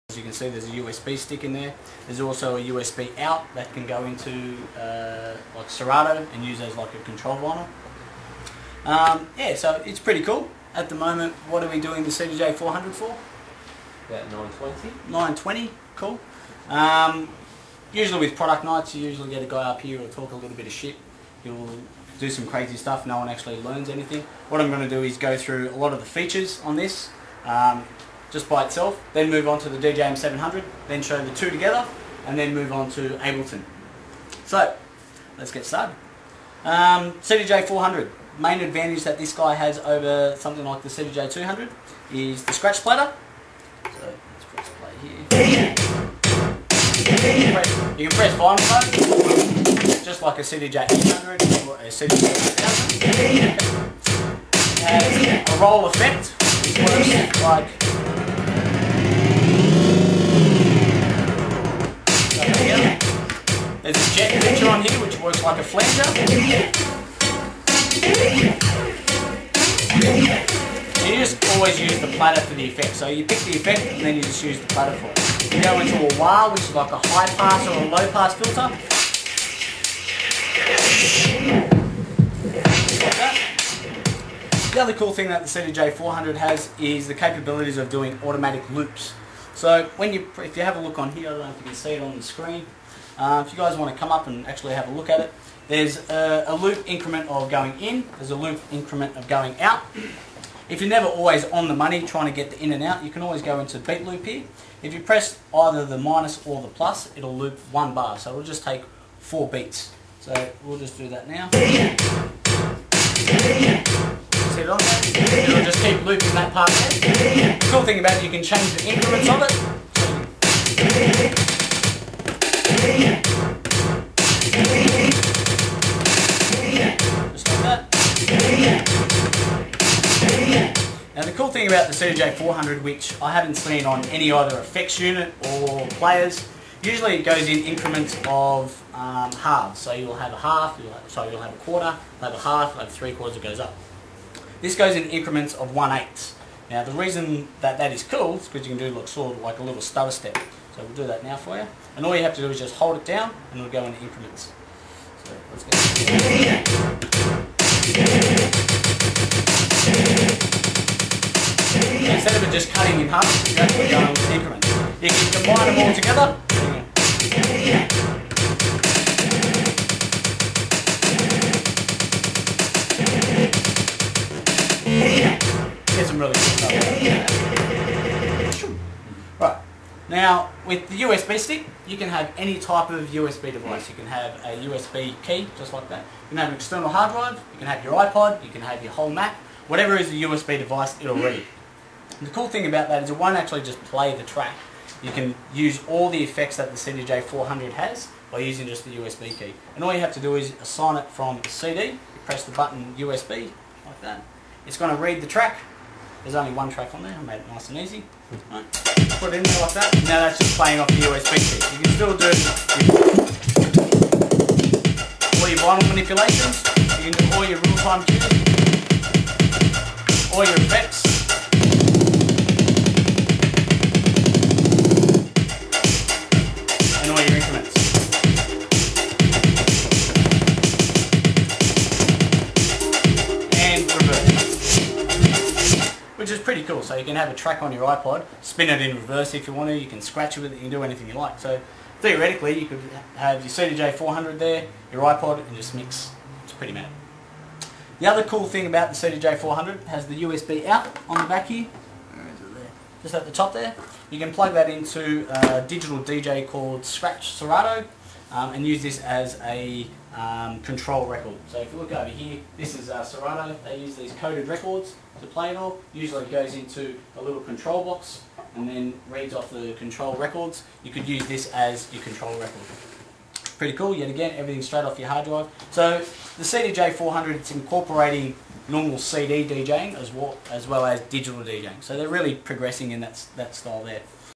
As you can see, there's a USB stick in there. There's also a USB out that can go into like Serato and use as like a control vinyl. Yeah, so it's pretty cool. At the moment, what are we doing the CDJ-400 for? About 920. 920, cool. Usually with product nights, you usually get a guy up here who'll talk a little bit of shit. He'll do some crazy stuff, no one actually learns anything. What I'm going to do is go through a lot of the features on this, just by itself, then move on to the DJM-700, then show the two together, and then move on to Ableton. So, let's get started. CDJ-400, main advantage that this guy has over something like the CDJ-200 is the scratch splatter. So, let's press play here. You can press vinyl mode, just like a CDJ-800 or a CDJ-1000. It has a roll effect, which works like there's a jet feature on here which works like a flanger. You just always use the platter for the effect. So you pick the effect and then you just use the platter for it. You go into a wah, which is like a high pass or a low pass filter. Like that. The other cool thing that the CDJ-400 has is the capabilities of doing automatic loops. So if you have a look on here, I don't know if you can see it on the screen. If you guys want to come up and actually have a look at it, there's a loop increment of going in, there's a loop increment of going out. If you're never always on the money trying to get the in and out, you can always go into beat loop here. If you press either the minus or the plus, it'll loop 1 bar, so it'll just take 4 beats. So we'll just do that now. See it on there? It'll just keep looping that part there. The cool thing about it, you can change the increments of it. Just like that. Now the cool thing about the CDJ-400, which I haven't seen on any other effects unit or players, usually it goes in increments of halves. So you'll have a half, you'll have a quarter, you'll have a half, you'll have 3/4, it goes up. This goes in increments of 1/8. Now the reason that is cool is because you can do sort of like a little stutter step. So we'll do that now for you. And all you have to do is just hold it down and it'll go into increments. So let's go. Instead of it just cutting in half, you actually go into increments. You can combine them all together. Get some really good stuff. Right. Now, with the USB stick, you can have any type of USB device. You can have a USB key, just like that. You can have an external hard drive, you can have your iPod, you can have your whole Mac. Whatever is a USB device, it'll read. The cool thing about that is it won't actually just play the track. You can use all the effects that the CDJ-400 has by using just the USB key. And all you have to do is assign it from CD. You press the button USB, like that. It's going to read the track. There's only one track on there. I made it nice and easy. Right. Put it in there like that. Now that's just playing off the USB key. You can still do all your vinyl manipulations. You can do all your real-time cues. All your effects. And all your increments. And reverse. Which is pretty cool. So you can have a track on your iPod, spin it in reverse if you want to, you can scratch it with it, you can do anything you like. So theoretically you could have your CDJ-400 there, your iPod, and just mix. It's pretty mad. The other cool thing about the CDJ-400 has the USB out on the back here. Where is it there? Just at the top there. You can plug that into a digital DJ called Scratch Serato and use this as a control record. So if you look over here, this is Serato. They use these coded records to play it all. Usually it goes into a little control box and then reads off the control records. You could use this as your control record. Pretty cool. Yet again, everything straight off your hard drive. So the CDJ-400, it's incorporating normal CD DJing as well as digital DJing. So they're really progressing in that style there.